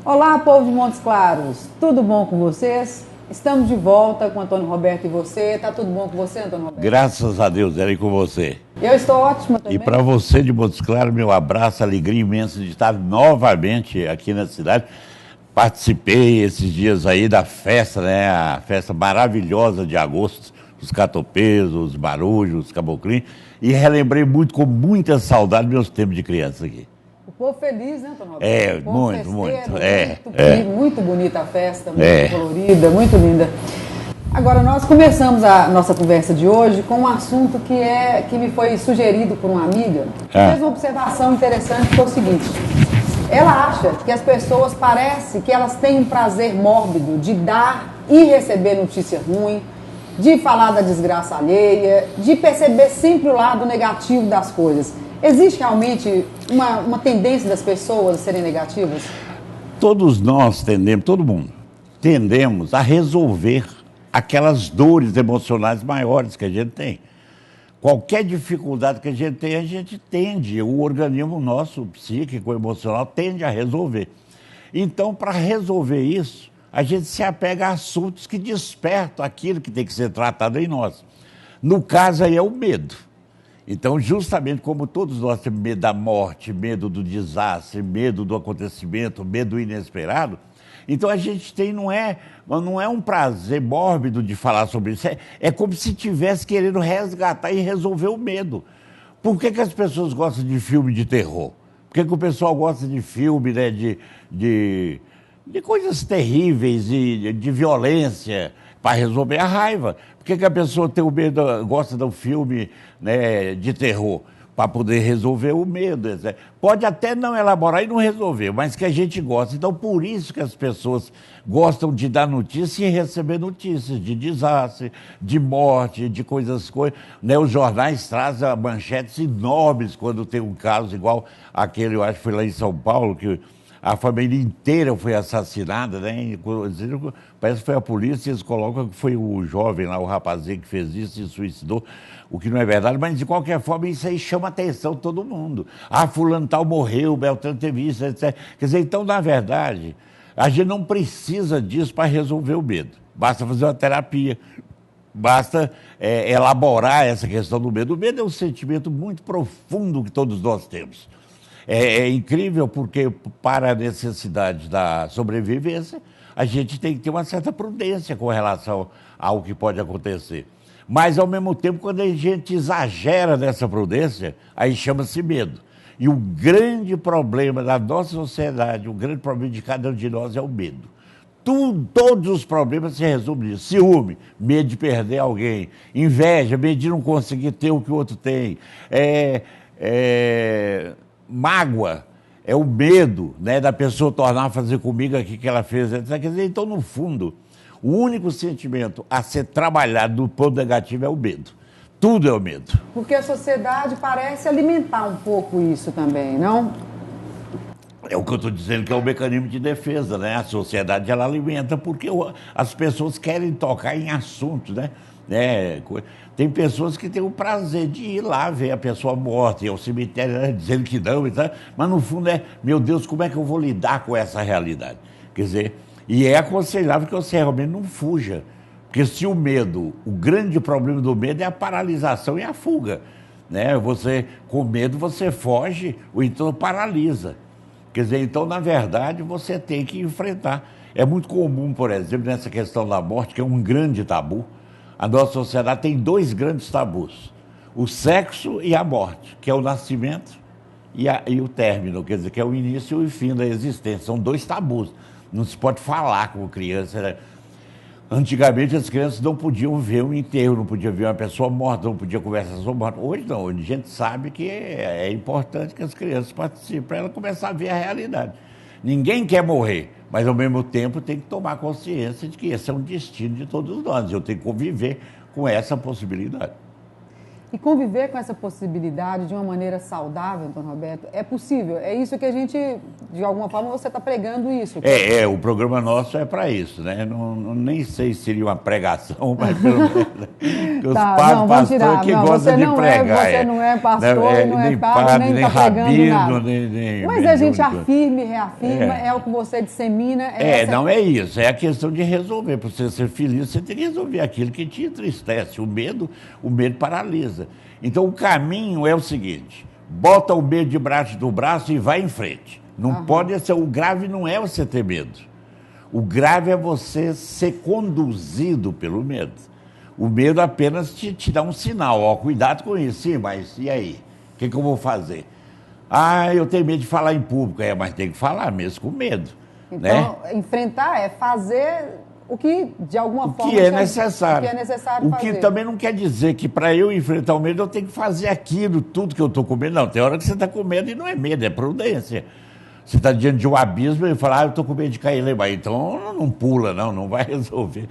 Olá, povo de Montes Claros, tudo bom com vocês? Estamos de volta com Antônio Roberto e você. Tá tudo bom com você, Antônio Roberto? Graças a Deus, era com você. Eu estou ótima E também. para você de Montes Claros, meu abraço, alegria imensa de estar novamente aqui na cidade. Participei esses dias aí da festa, né? A festa maravilhosa de agosto, os catopês, os marujos, os caboclinhos, e relembrei muito, com muita saudade, meus tempos de criança aqui. O povo feliz, né, Antônio Roberto? O povo Muito, festeiro, muito. muito bonita a festa, muito colorida, muito linda. Agora, nós começamos a nossa conversa de hoje com um assunto que me foi sugerido por uma amiga, que fez uma observação interessante, que é o seguinte: ela acha que as pessoas parece que elas têm um prazer mórbido de dar e receber notícia ruim, de falar da desgraça alheia, de perceber sempre o lado negativo das coisas. Existe realmente uma tendência das pessoas a serem negativas? Todos nós tendemos, todo mundo, tendemos a resolver aquelas dores emocionais maiores que a gente tem. Qualquer dificuldade que a gente tende, o organismo nosso, psíquico, emocional, tende a resolver. Então, para resolver isso, a gente se apega a assuntos que despertam aquilo que tem que ser tratado em nós. No caso aí é o medo. Então, justamente como todos nós temos medo da morte, medo do desastre, medo do acontecimento, medo do inesperado, então a gente tem, não é um prazer mórbido de falar sobre isso, é como se estivesse querendo resgatar e resolver o medo. Por que as pessoas gostam de filme de terror? Por que o pessoal gosta de filme, né, de coisas terríveis, de violência, para resolver a raiva? Por que a pessoa tem o medo, gosta do filme, né, de terror? Para poder resolver o medo. Pode até não elaborar e não resolver, mas que a gente gosta. Então, por isso que as pessoas gostam de dar notícia e receber notícias de desastre, de morte, de coisas. Né? Os jornais trazem manchetes enormes quando tem um caso igual aquele, eu acho que foi lá em São Paulo, que a família inteira foi assassinada, né? Parece que foi a polícia, eles colocam que foi o jovem lá, o rapazinho que fez isso e suicidou, o que não é verdade, mas de qualquer forma isso aí chama a atenção de todo mundo. Ah, fulano tal morreu, Beltrano teve isso, etc. Quer dizer, então, na verdade, a gente não precisa disso para resolver o medo. Basta fazer uma terapia, basta elaborar essa questão do medo. O medo é um sentimento muito profundo que todos nós temos. É incrível porque, para a necessidade da sobrevivência, a gente tem que ter uma certa prudência com relação ao que pode acontecer. Mas, ao mesmo tempo, quando a gente exagera nessa prudência, aí chama-se medo. E o grande problema da nossa sociedade, o grande problema de cada um de nós é o medo. Todos os problemas se resumem nisso. Ciúme, medo de perder alguém. Inveja, medo de não conseguir ter o que o outro tem. Mágoa, é o medo, né, da pessoa tornar a fazer comigo aquilo que ela fez. Quer dizer, então, no fundo, o único sentimento a ser trabalhado do ponto negativo é o medo. Tudo é o medo. Porque a sociedade parece alimentar um pouco isso também, não? É o que eu estou dizendo, que é o mecanismo de defesa, né? A sociedade, ela alimenta porque as pessoas querem tocar em assuntos, né? Tem pessoas que têm o prazer de ir lá ver a pessoa morta, ir ao cemitério, né, dizendo que não, mas no fundo meu Deus, como é que eu vou lidar com essa realidade? Quer dizer, e é aconselhável que você realmente não fuja, porque se o medo, o grande problema do medo é a paralisação e a fuga, né? Você, com medo, você foge ou então paralisa. Quer dizer, então, na verdade, você tem que enfrentar. É muito comum, por exemplo, nessa questão da morte, que é um grande tabu. A nossa sociedade tem dois grandes tabus: o sexo e a morte, que é o nascimento e o término, quer dizer, que é o início e o fim da existência. São dois tabus. Não se pode falar com criança, né? Antigamente as crianças não podiam ver um enterro, não podiam ver uma pessoa morta, não podiam conversar sobre morte. Hoje não, hoje a gente sabe que é importante que as crianças participem para ela começar a ver a realidade. Ninguém quer morrer, mas ao mesmo tempo tem que tomar consciência de que esse é um destino de todos nós. Eu tenho que conviver com essa possibilidade. e conviver com essa possibilidade de uma maneira saudável, Antônio Roberto, é possível. É isso que a gente, de alguma forma, você está pregando isso. O programa nosso é para isso, né? Nem sei se seria uma pregação, mas pelo menos os pastores que gostam de pregar. Você não é pastor, não é padre, nem está pregando nada. Mas a gente afirma e reafirma, é o que você dissemina. Não é isso, é a questão de resolver. Para você ser feliz, você tem que resolver aquilo que te entristece. O medo paralisa. Então, o caminho é o seguinte: bota o medo debaixo do braço e vai em frente. Não pode ser. O grave não é você ter medo. O grave é você ser conduzido pelo medo. O medo apenas te dá um sinal. Ó, cuidado com isso. Sim, mas e aí? O que eu vou fazer? Eu tenho medo de falar em público. Mas tem que falar mesmo com medo. Então, enfrentar é fazer o que, de alguma forma... O que é necessário. fazer. O que também não quer dizer que para eu enfrentar o medo eu tenho que fazer aquilo, tudo que eu estou com medo. Não, tem hora que você está com medo e não é medo, é prudência. Você está diante de um abismo e fala, eu estou com medo de cair lá. Então não pula, não vai resolver.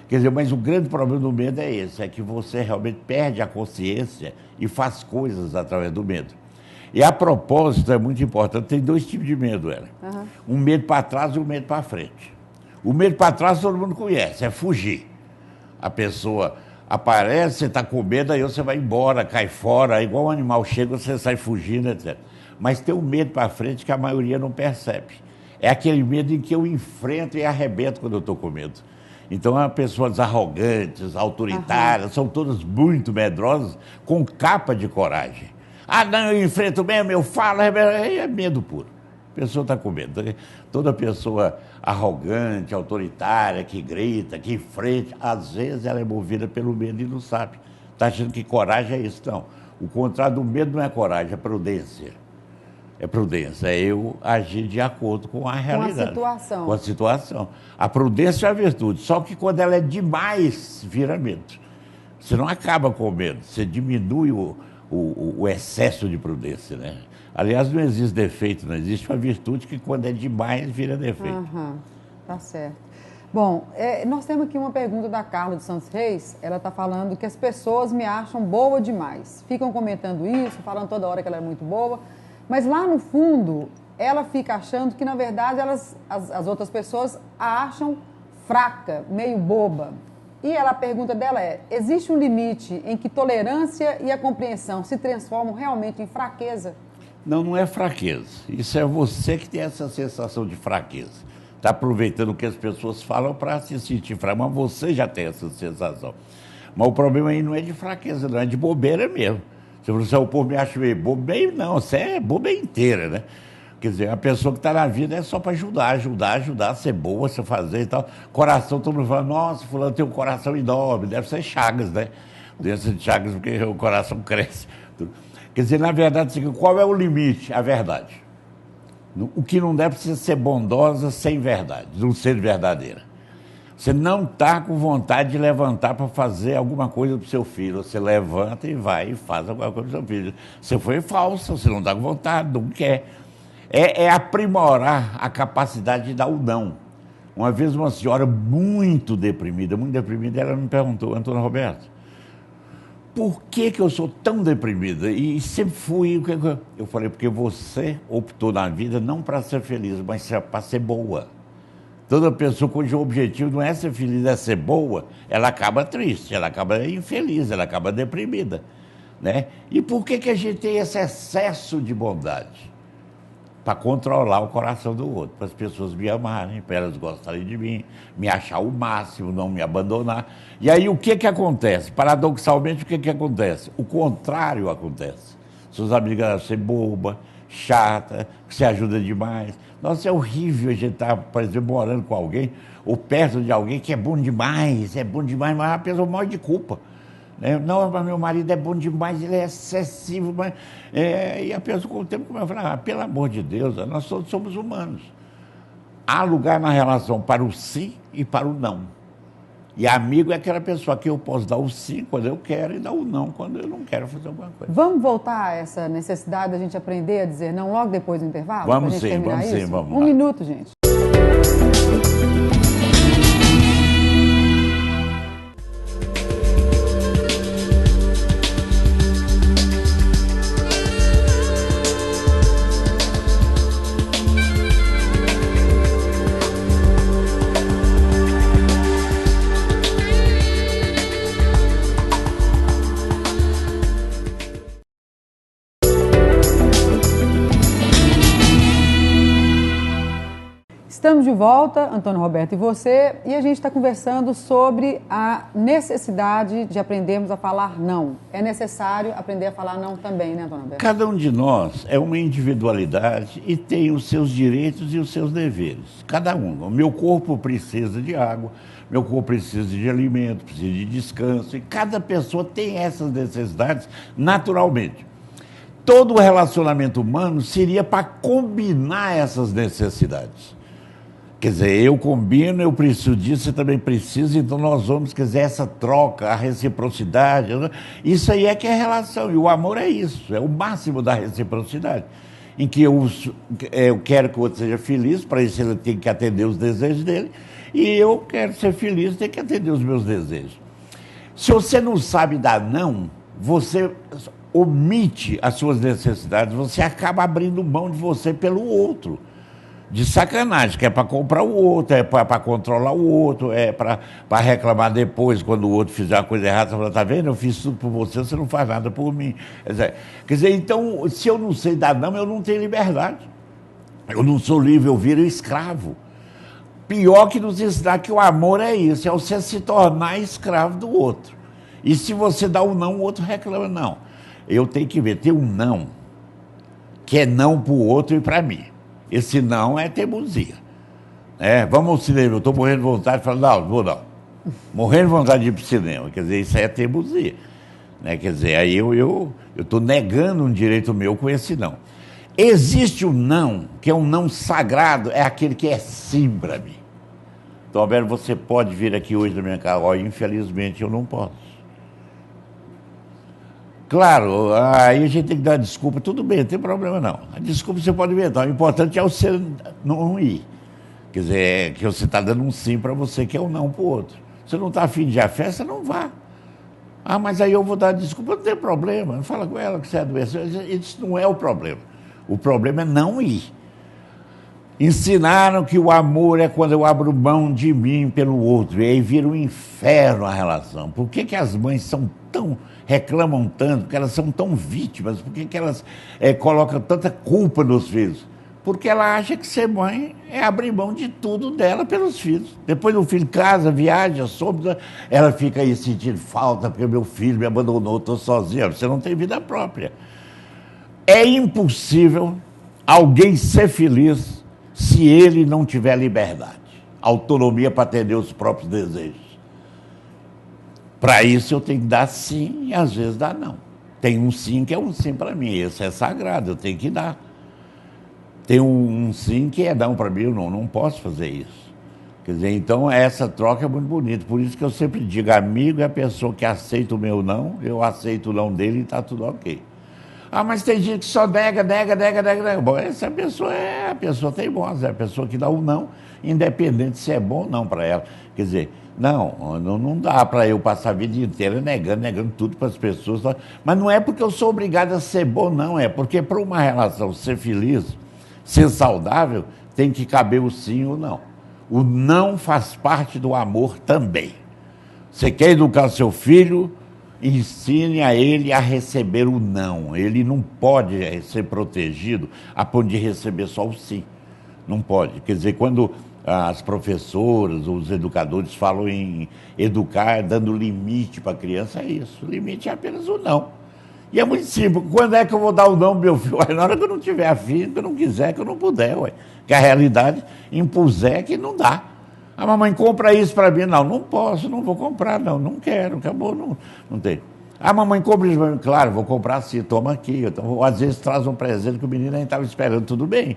Quer dizer, mas o grande problema do medo é esse, é que você realmente perde a consciência e faz coisas através do medo. E a propósito, é muito importante, tem dois tipos de medo, um medo para trás e um medo para frente. O medo para trás todo mundo conhece, é fugir. A pessoa aparece, você está com medo, aí você vai embora, cai fora, igual um animal chega, você sai fugindo, etc. Mas tem um medo para frente que a maioria não percebe. É aquele medo em que eu enfrento e arrebento quando eu estou com medo. Então, pessoas arrogantes, autoritárias, são todas muito medrosas, com capa de coragem. Não, eu enfrento mesmo, eu falo, é medo puro. A pessoa está com medo. Toda pessoa arrogante, autoritária, que grita, que enfrenta, às vezes ela é movida pelo medo e não sabe. Está achando que coragem é isso. Não. O contrário do medo não é coragem, é prudência. É prudência, é eu agir de acordo com a realidade. Com a situação. A prudência é a virtude, só que quando ela é demais, vira medo. Você não acaba com o medo, você diminui o excesso de prudência, né? Aliás, não existe defeito, não existe uma virtude que quando é demais vira defeito. Tá certo. Bom, nós temos aqui uma pergunta da Carla de Santos Reis. Ela está falando que as pessoas me acham boa demais. Ficam comentando isso, falando toda hora que ela é muito boa. Mas lá no fundo, ela fica achando que, na verdade, as outras pessoas a acham fraca, meio boba. E a pergunta dela existe um limite em que tolerância e a compreensão se transformam realmente em fraqueza? Não é fraqueza. Isso é você que tem essa sensação de fraqueza. Está aproveitando o que as pessoas falam para se sentir fraco, mas você já tem essa sensação. Mas o problema aí não é de fraqueza, não, é de bobeira mesmo. Se você, o povo me acha meio bobo, bem não, você é boba inteira, né? Quer dizer, a pessoa que está na vida é só para ajudar, ser boa, ser fazer e tal. Coração, todo mundo fala, nossa, fulano tem um coração enorme, deve ser Chagas, né? Deve ser Chagas porque o coração cresce. Quer dizer, na verdade, qual é o limite? A verdade. O que não deve ser bondosa sem verdade, não ser verdadeira. Você não está com vontade de levantar para fazer alguma coisa para o seu filho. Você levanta e vai e faz alguma coisa para o seu filho. Você foi falso, você não está com vontade, não quer. É aprimorar a capacidade de dar o não. Uma vez uma senhora muito deprimida, ela me perguntou, Antônio Roberto, por que eu sou tão deprimida? E sempre fui. Eu falei, porque você optou na vida não para ser feliz, mas para ser boa. Toda pessoa cujo objetivo não é ser feliz, é ser boa, ela acaba triste, ela acaba infeliz, ela acaba deprimida, né? E por que a gente tem esse excesso de bondade? Para controlar o coração do outro, para as pessoas me amarem, para elas gostarem de mim, me achar o máximo, não me abandonar. E aí o que acontece? Paradoxalmente, o que acontece? O contrário acontece. Seus amigos acham você boba, chata, que você ajuda demais. Nossa, é horrível a gente estar, por exemplo, morando com alguém ou perto de alguém que é bom demais, mas a pessoa morre de culpa. Não, mas meu marido é bom demais, ele é excessivo. E a pessoa, com o tempo, começa a falar, pelo amor de Deus, nós todos somos humanos. Há lugar na relação para o sim e para o não. E amigo é aquela pessoa que eu posso dar o sim quando eu quero e dar o não quando eu não quero fazer alguma coisa. Vamos voltar a essa necessidade da gente aprender a dizer não logo depois do intervalo? Vamos sim, vamos lá. Um minuto, gente. Estamos de volta, Antônio Roberto e você, e a gente está conversando sobre a necessidade de aprendermos a falar não. É necessário aprender a falar não também, né, Antônio Roberto? Cada um de nós é uma individualidade e tem os seus direitos e os seus deveres. Cada um. O meu corpo precisa de água, meu corpo precisa de alimento, precisa de descanso, e cada pessoa tem essas necessidades naturalmente. Todo relacionamento humano seria para combinar essas necessidades. Quer dizer, eu combino, eu preciso disso, você também precisa, então nós vamos, quer dizer, essa troca, a reciprocidade, isso aí é que é relação, e o amor é isso, é o máximo da reciprocidade, em que eu quero que o outro seja feliz, para isso ele tem que atender os desejos dele, e eu quero ser feliz, tenho que atender os meus desejos. Se você não sabe dar não, você omite as suas necessidades, você acaba abrindo mão de você pelo outro. De sacanagem, que é para comprar o outro, é para controlar o outro, é para reclamar depois, quando o outro fizer uma coisa errada, você fala, tá vendo, eu fiz tudo por você, você não faz nada por mim. Quer dizer, então, se eu não sei dar não, eu não tenho liberdade. Eu não sou livre, eu viro escravo. Pior que nos ensinar que o amor é isso, é você se tornar escravo do outro. E se você dá um não, o outro reclama, não. Eu tenho que ver, tem um não, que é não para o outro e para mim. Esse não é teimosia. Vamos ao cinema, eu estou morrendo de vontade, falo, não vou não. Morrendo de vontade de ir para o cinema, quer dizer, isso é teimosia. Quer dizer, aí eu estou negando um direito meu com esse não. Existe um não, que é um não sagrado, é aquele que é sim para mim. Então, Alberto, você pode vir aqui hoje na minha casa, ó, infelizmente eu não posso. Claro, aí a gente tem que dar desculpa, tudo bem, não tem problema não. A desculpa você pode inventar, o importante é você não ir. Quer dizer, que você está dando um sim para você, que é um não para o outro. Você não está afim de ir à festa, não vá. Ah, mas aí eu vou dar desculpa, não tem problema, fala com ela que você é doença. Isso não é o problema. O problema é não ir. Ensinaram que o amor é quando eu abro mão de mim pelo outro, e aí vira um inferno a relação. Por que as mães reclamam tanto, porque elas são tão vítimas, por que elas colocam tanta culpa nos filhos? Porque ela acha que ser mãe é abrir mão de tudo dela pelos filhos. Depois o filho casa, viaja, sobe, ela fica aí sentindo falta, porque meu filho me abandonou, estou sozinha. Você não tem vida própria. É impossível alguém ser feliz se ele não tiver liberdade, autonomia para atender os próprios desejos. Para isso eu tenho que dar sim e às vezes dar não. Tem um sim que é um sim para mim, esse é sagrado, eu tenho que dar. Tem um sim que é não para mim, eu não posso fazer isso. Quer dizer, então essa troca é muito bonita, por isso que eu sempre digo, amigo é a pessoa que aceita o meu não, eu aceito o não dele e está tudo ok. Ah, mas tem gente que só nega. Bom, essa pessoa é a pessoa teimosa, é a pessoa que dá um não, independente se é bom ou não para ela. Quer dizer, não dá para eu passar a vida inteira negando tudo para as pessoas. Mas não é porque eu sou obrigado a ser bom, não. É porque para uma relação ser feliz, ser saudável, tem que caber o sim ou não. O não faz parte do amor também. Você quer educar seu filho, ensine a ele a receber o não. Ele não pode ser protegido a ponto de receber só o sim. Não pode. Quer dizer, quando as professoras, os educadores falam em educar dando limite para a criança, é isso. O limite é apenas o não. E é muito simples. Quando é que eu vou dar o não, meu filho? Na hora que eu não tiver afim, que eu não quiser, que eu não puder. Que a realidade impuser que não dá. A mamãe compra isso para mim. Não posso, não vou comprar, não quero, acabou, não tem. A mamãe compra isso para mim, claro, vou comprar sim, toma aqui. Então, às vezes traz um presente que o menino nem estava esperando, tudo bem.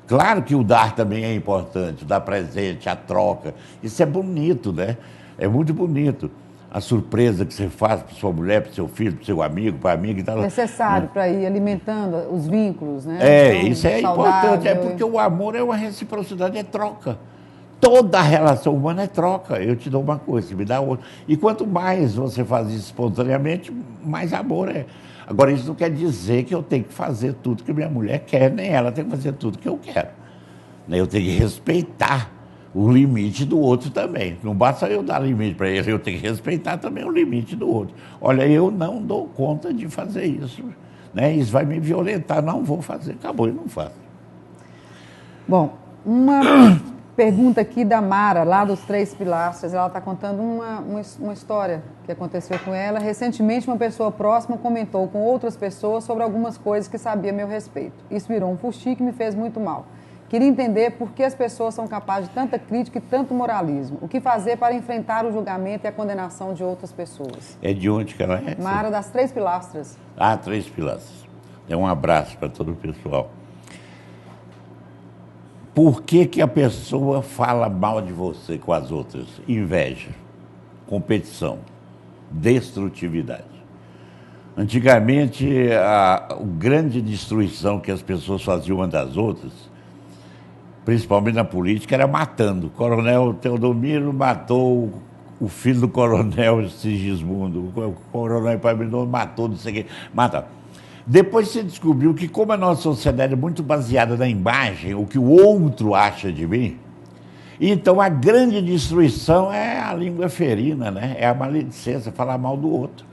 Claro que o dar também é importante, o dar presente, a troca. Isso é bonito, né? É muito bonito. A surpresa que você faz para sua mulher, para seu filho, para seu amigo, para a amiga e tal. Necessário para ir alimentando os vínculos, né? Então, isso é importante, é porque o amor é uma reciprocidade, é troca. Toda a relação humana é troca. Eu te dou uma coisa, você me dá outra. E quanto mais você faz isso espontaneamente, mais amor é. Agora, isso não quer dizer que eu tenho que fazer tudo que minha mulher quer, nem ela tem que fazer tudo que eu quero. Eu tenho que respeitar o limite do outro também. Não basta eu dar limite para ele, eu tenho que respeitar também o limite do outro. Olha, eu não dou conta de fazer isso. Isso vai me violentar, não vou fazer. Acabou, eu não faço. Bom, Pergunta aqui da Mara, lá dos Três Pilastras. Ela está contando uma história que aconteceu com ela. Recentemente, uma pessoa próxima comentou com outras pessoas sobre algumas coisas que sabia a meu respeito. Isso virou um fuxico e me fez muito mal. Queria entender por que as pessoas são capazes de tanta crítica e tanto moralismo. O que fazer para enfrentar o julgamento e a condenação de outras pessoas? É de onde que ela é? Mara, das Três Pilastras. Ah, Três Pilastras. Um abraço para todo o pessoal. Por que que a pessoa fala mal de você com as outras? Inveja, competição, destrutividade. Antigamente, a grande destruição que as pessoas faziam umas das outras, principalmente na política, era matando. O coronel Teodomiro matou o filho do coronel Sigismundo, o coronel Epaminondas matou, não sei o quê, matava. Depois se descobriu que, como a nossa sociedade é muito baseada na imagem, o que o outro acha de mim, então a grande destruição é a língua ferina, né? É a maledicência, falar mal do outro.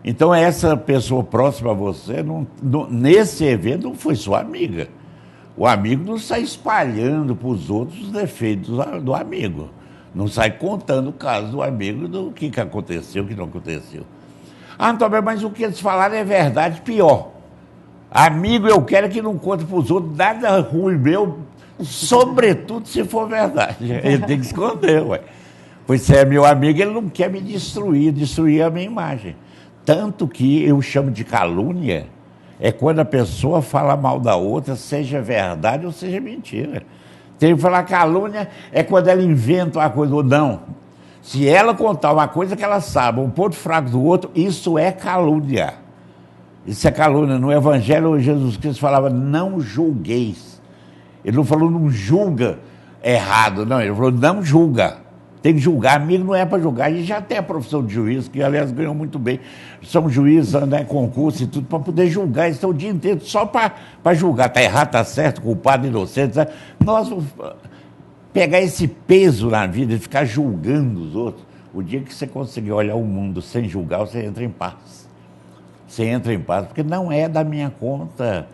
Então essa pessoa próxima a você, nesse evento, não foi sua amiga. O amigo não sai espalhando para os outros os defeitos do amigo. Não sai contando o caso do amigo, do que aconteceu, o que não aconteceu. Ah, Antônio, mas o que eles falaram é verdade, pior. Amigo, eu quero que não conte para os outros nada ruim meu, sobretudo se for verdade. Ele tem que esconder, ué. Pois se é meu amigo, ele não quer me destruir a minha imagem. Tanto que eu chamo de calúnia, é quando a pessoa fala mal da outra, seja verdade ou seja mentira. Tem que falar calúnia, é quando ela inventa uma coisa ou não. Se ela contar uma coisa que ela sabe, um ponto fraco do outro, isso é calúnia. Isso é calúnia. No Evangelho, Jesus Cristo falava, não julgueis. Ele não falou, não julga errado, não. Ele falou, não julga. Tem que julgar. Amigo não é para julgar. A gente já tem a profissão de juiz, que, aliás, ganhou muito bem. Somos juízes, né, concurso e tudo, para poder julgar. Eles estão o dia inteiro só para julgar. Está errado, está certo, culpado, inocente. Sabe? Nós... pegar esse peso na vida, de ficar julgando os outros, o dia que você conseguir olhar o mundo sem julgar, você entra em paz. Você entra em paz, porque não é da minha conta.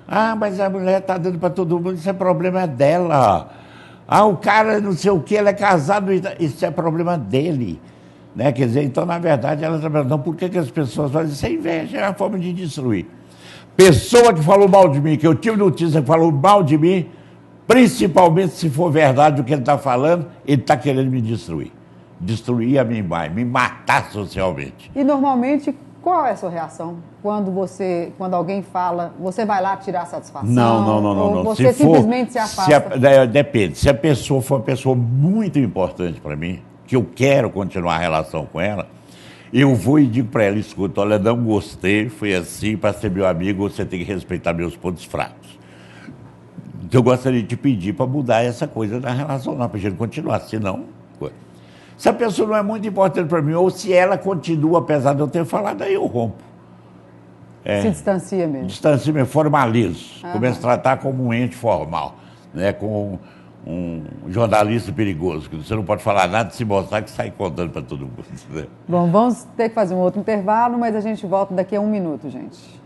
Ah, mas a mulher está dando para todo mundo, isso é problema dela. Ah, o cara não sei o que, ele é casado, isso é problema dele. Né? Quer dizer, então, na verdade, ela está perguntando por que as pessoas fazem isso? É inveja, é uma forma de destruir. Pessoa que falou mal de mim, que eu tive notícia que falou mal de mim, principalmente se for verdade o que ele está falando, ele está querendo me destruir. Destruir a minha imagem, me matar socialmente. E normalmente, qual é a sua reação? Quando alguém fala, você vai lá tirar satisfação? Não. Ou você simplesmente se afasta? Depende. Se a pessoa for uma pessoa muito importante para mim, que eu quero continuar a relação com ela, eu vou e digo para ela, escuta, olha, não gostei, foi assim, para ser meu amigo, você tem que respeitar meus pontos fracos. Eu gostaria de te pedir para mudar essa coisa na relação, para a gente continuar, senão... Se a pessoa não é muito importante para mim, ou se ela continua, apesar de eu ter falado, aí eu rompo. Se distancia mesmo. Distancia mesmo, formalizo. Começo a tratar como um ente formal, né? Como um jornalista perigoso, que você não pode falar nada, se mostrar que sai contando para todo mundo. Né? Bom, vamos ter que fazer um outro intervalo, mas a gente volta daqui a 1 minuto, gente.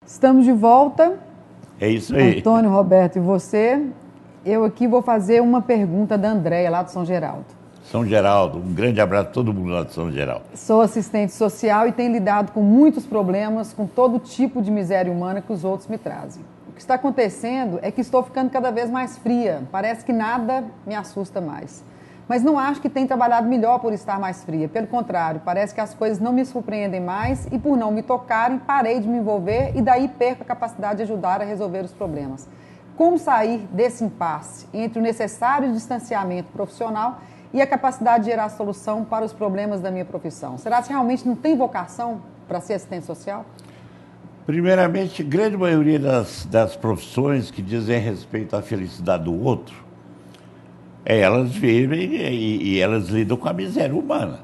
Estamos de volta. É isso aí. Antônio, Roberto e você. Eu aqui vou fazer uma pergunta da Andréia, lá de São Geraldo. São Geraldo, um grande abraço a todo mundo lá de São Geraldo. Sou assistente social e tenho lidado com muitos problemas, com todo tipo de miséria humana que os outros me trazem. O que está acontecendo é que estou ficando cada vez mais fria. Parece que nada me assusta mais. Mas não acho que tenho trabalhado melhor por estar mais fria. Pelo contrário, parece que as coisas não me surpreendem mais e por não me tocarem, parei de me envolver e daí perco a capacidade de ajudar a resolver os problemas. Como sair desse impasse entre o necessário distanciamento profissional e a capacidade de gerar solução para os problemas da minha profissão? Será que realmente não tem vocação para ser assistente social? Primeiramente, a grande maioria das profissões que dizem respeito à felicidade do outro, Elas vivem e elas lidam com a miséria humana.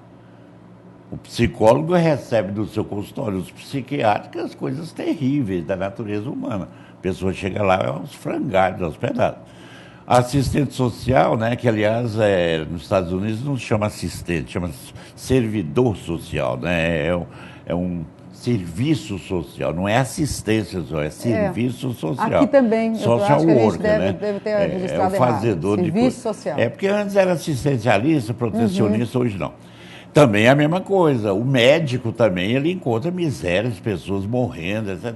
O psicólogo recebe do seu consultório, os psiquiátricos, as coisas terríveis da natureza humana. A pessoa chega lá aos frangalhos, aos pedaços. A assistente social, né, que aliás nos Estados Unidos não se chama assistente, chama servidor social, né, é um serviço social, não é assistência social, é serviço social. Aqui também, social acho que a gente worker, deve ter registrado o fazedor errado. de Serviço social. É porque antes era assistencialista, protecionista, hoje não. Também é a mesma coisa. O médico também, ele encontra miséria de pessoas morrendo, etc.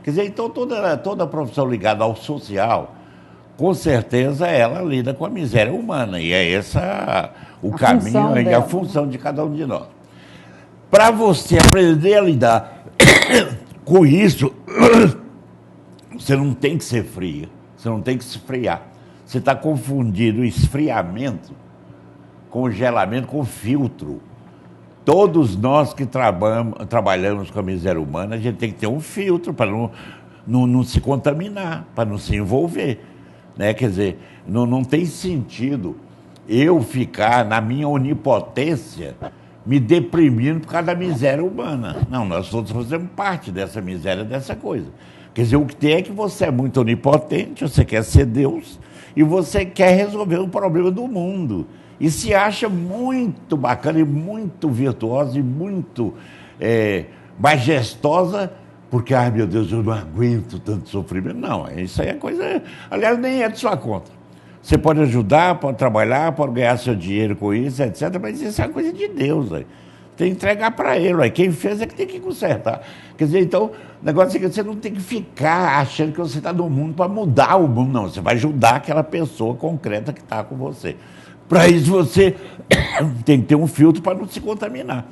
Quer dizer, então toda profissão ligada ao social, com certeza ela lida com a miséria humana. E é essa o caminho e a função de cada um de nós. Para você aprender a lidar com isso, você não tem que ser fria, você não tem que se esfriar. Você está confundindo esfriamento, congelamento com filtro. Todos nós que trabalhamos com a miséria humana, a gente tem que ter um filtro para não se contaminar, para não se envolver. Né? Quer dizer, não tem sentido eu ficar na minha onipotência me deprimindo por causa da miséria humana. Não, nós todos fazemos parte dessa miséria, dessa coisa. Quer dizer, o que tem é que você é muito onipotente, você quer ser Deus e você quer resolver o problema do mundo. E se acha muito bacana e muito virtuosa e muito majestosa, porque, ai meu Deus, eu não aguento tanto sofrimento. Não, isso aí é coisa... Aliás, nem é de sua conta. Você pode ajudar, pode trabalhar, pode ganhar seu dinheiro com isso, etc. Mas isso é uma coisa de Deus. Véio. Tem que entregar para ele. Véio. Quem fez é que tem que consertar. Quer dizer, então, o negócio é que você não tem que ficar achando que você está no mundo para mudar o mundo. Não, você vai ajudar aquela pessoa concreta que está com você. Para isso, você tem que ter um filtro para não se contaminar.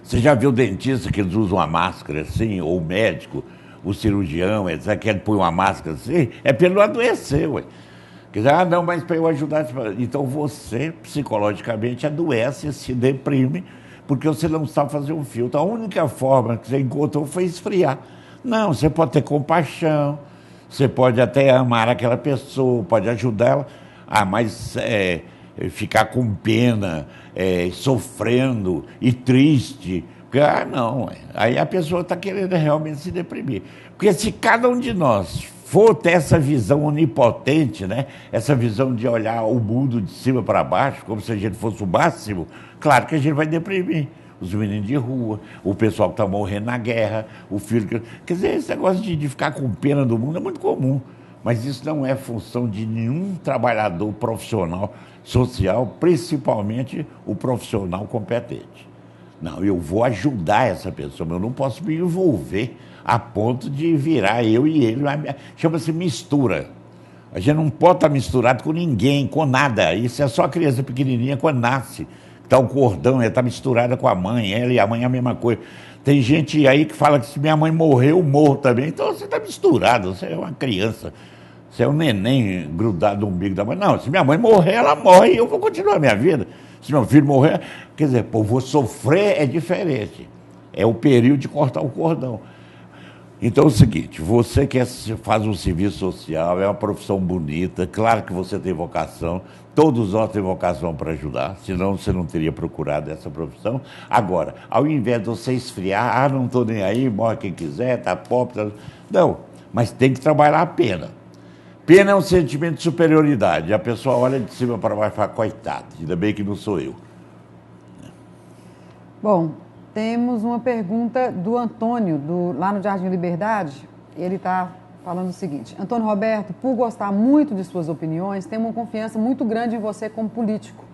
Você já viu o dentista que eles usam uma máscara assim, ou o médico, o cirurgião, etc., que ele põe uma máscara assim? É para ele não adoecer, ué. Quer dizer, não, mas para eu ajudar... Então você, psicologicamente, adoece, se deprime, porque você não sabe fazer um filtro. A única forma que você encontrou foi esfriar. Não, você pode ter compaixão, você pode até amar aquela pessoa, pode ajudá-la, mas ficar com pena, sofrendo e triste... Porque, não, aí a pessoa está querendo realmente se deprimir. Porque se cada um de nós for ter essa visão onipotente, né? Essa visão de olhar o mundo de cima para baixo, como se a gente fosse o máximo, claro que a gente vai deprimir. Os meninos de rua, o pessoal que está morrendo na guerra, o filho que... Quer dizer, esse negócio de ficar com pena do mundo é muito comum. Mas isso não é função de nenhum trabalhador profissional social, principalmente o profissional competente. Não, eu vou ajudar essa pessoa, mas eu não posso me envolver a ponto de virar eu e ele. Chama-se mistura. A gente não pode estar misturado com ninguém, com nada. Isso é só a criança pequenininha quando nasce. Está o cordão, ela está misturada com a mãe, ela e a mãe é a mesma coisa. Tem gente aí que fala que se minha mãe morrer, eu morro também. Então você está misturado, você é uma criança. Você é um neném grudado no umbigo da mãe. Não, se minha mãe morrer, ela morre e eu vou continuar a minha vida. Se meu filho morrer, quer dizer, pô, vou sofrer é diferente. É o período de cortar o cordão. Então é o seguinte, você que faz um serviço social, é uma profissão bonita, claro que você tem vocação, todos nós temos vocação para ajudar, senão você não teria procurado essa profissão. Agora, ao invés de você esfriar, não estou nem aí, morre quem quiser, está pobre, não, mas tem que trabalhar a pena. Pena é um sentimento de superioridade. A pessoa olha de cima para baixo e fala, coitado, ainda bem que não sou eu. Bom, temos uma pergunta do Antônio, lá no Jardim Liberdade. Ele está falando o seguinte. Antônio Roberto, por gostar muito de suas opiniões, tenho uma confiança muito grande em você como político.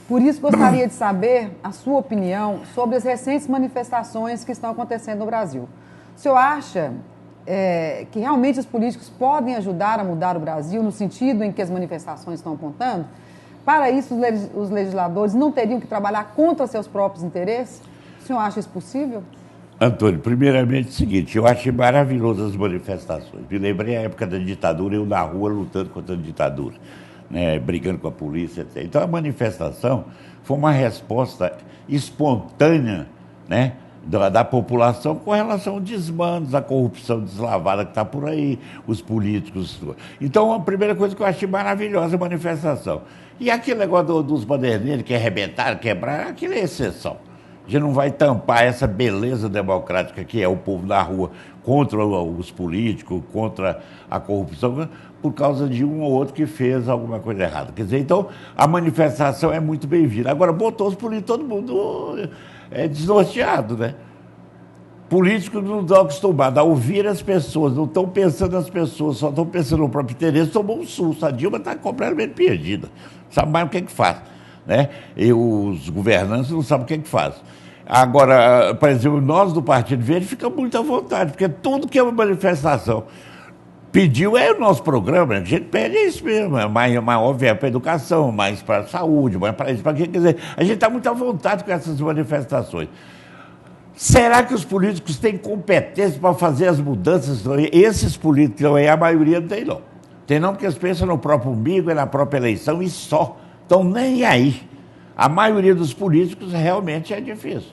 Por isso, gostaria de saber a sua opinião sobre as recentes manifestações que estão acontecendo no Brasil. O senhor acha... que realmente os políticos podem ajudar a mudar o Brasil no sentido em que as manifestações estão apontando? Para isso, os legisladores não teriam que trabalhar contra seus próprios interesses? O senhor acha isso possível? Antônio, primeiramente é o seguinte, eu achei maravilhoso as manifestações. Me lembrei a época da ditadura, eu na rua lutando contra a ditadura, né, brigando com a polícia, etc. Então a manifestação foi uma resposta espontânea, né, da população com relação aos desmandos, à corrupção deslavada que está por aí, os políticos. Então, a primeira coisa que eu achei maravilhosa a manifestação. E aquele negócio dos baderneiros que arrebentaram, quebraram, aquilo é exceção. A gente não vai tampar essa beleza democrática que é o povo na rua contra os políticos, contra a corrupção, por causa de um ou outro que fez alguma coisa errada. Quer dizer, então, a manifestação é muito bem-vinda. Agora, botou os políticos, todo mundo desnorteado, né? Políticos não estão acostumados a ouvir as pessoas, não estão pensando nas pessoas, só estão pensando no próprio interesse, tomou um susto. A Dilma está completamente perdida, sabe mais o que é que faz, né? E os governantes não sabem o que é que faz. Agora, por exemplo, nós do Partido Verde ficamos muito à vontade, porque tudo que é uma manifestação pediu é o nosso programa, a gente pede isso mesmo, mais óbvio, para a educação, mais para a saúde, mais para isso, para quê? Quer dizer, a gente está muito à vontade com essas manifestações. Será que os políticos têm competência para fazer as mudanças? Esses políticos, a maioria não tem, não. Tem não, porque eles pensam no próprio umbigo, é na própria eleição e só. Então, nem aí. A maioria dos políticos realmente é difícil.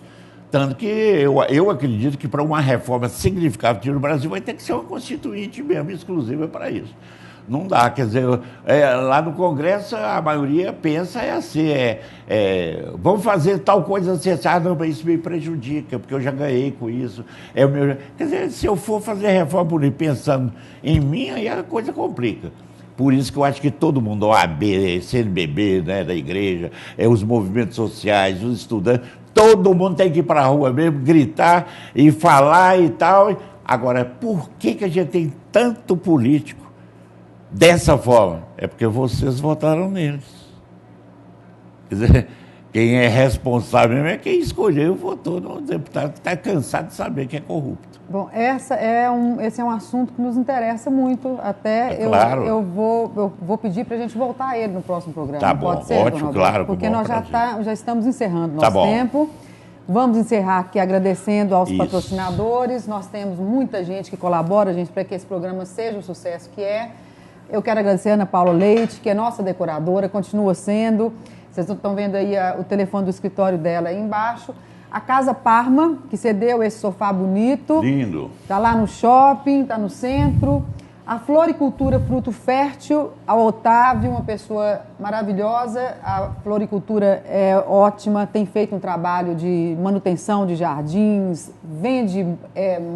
Tanto que eu acredito que para uma reforma significativa no Brasil vai ter que ser uma constituinte mesmo, exclusiva para isso. Não dá, quer dizer, lá no Congresso a maioria pensa assim, vamos fazer tal coisa assim, não, mas isso me prejudica, porque eu já ganhei com isso. Quer dizer, se eu for fazer reforma política pensando em mim, aí a coisa complica. Por isso que eu acho que todo mundo, OAB, CNBB, né, da igreja, os movimentos sociais, os estudantes, todo mundo tem que ir para a rua mesmo, gritar e falar e tal. Agora, por que a gente tem tanto político dessa forma? É porque vocês votaram neles. Quer dizer, quem é responsável mesmo é quem escolheu e votou no deputado que está cansado de saber que é corrupto. Bom, esse é um assunto que nos interessa muito. Até claro. eu vou pedir para a gente voltar a ele no próximo programa. Tá bom, pode ser, ótimo, claro. Porque nós já estamos encerrando nosso tempo. Vamos encerrar aqui agradecendo aos patrocinadores. Nós temos muita gente que colabora, gente, para que esse programa seja o sucesso que é. Eu quero agradecer a Ana Paula Leite, que é nossa decoradora, continua sendo. Vocês estão vendo aí o telefone do escritório dela aí embaixo. A Casa Parma, que cedeu esse sofá bonito. Lindo. Está lá no shopping, está no centro. A Floricultura Fruto Fértil, ao Otávio, uma pessoa maravilhosa. A floricultura é ótima, tem feito um trabalho de manutenção de jardins, vende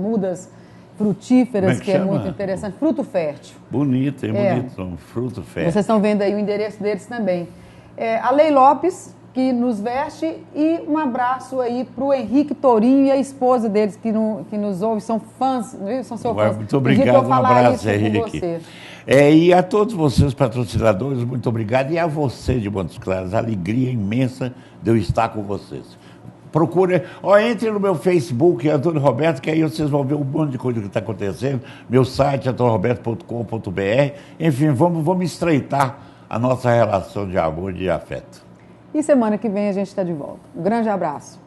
mudas frutíferas, que é muito interessante. Fruto Fértil. Bonito, bonito, Fruto Fértil. Vocês estão vendo aí o endereço deles também. A Lei Lopes, que nos veste, e um abraço aí para o Henrique Tourinho e a esposa deles que nos ouve, são fãs, são seus fãs. Muito obrigado, um abraço, Henrique. E a todos vocês, patrocinadores, muito obrigado. E a você de Montes Claros, a alegria imensa de eu estar com vocês. Procure, entre no meu Facebook, Antônio Roberto, que aí vocês vão ver um monte de coisa que está acontecendo. Meu site, antonioroberto.com.br. Enfim, vamos estreitar a nossa relação de amor e de afeto. E semana que vem a gente está de volta. Um grande abraço.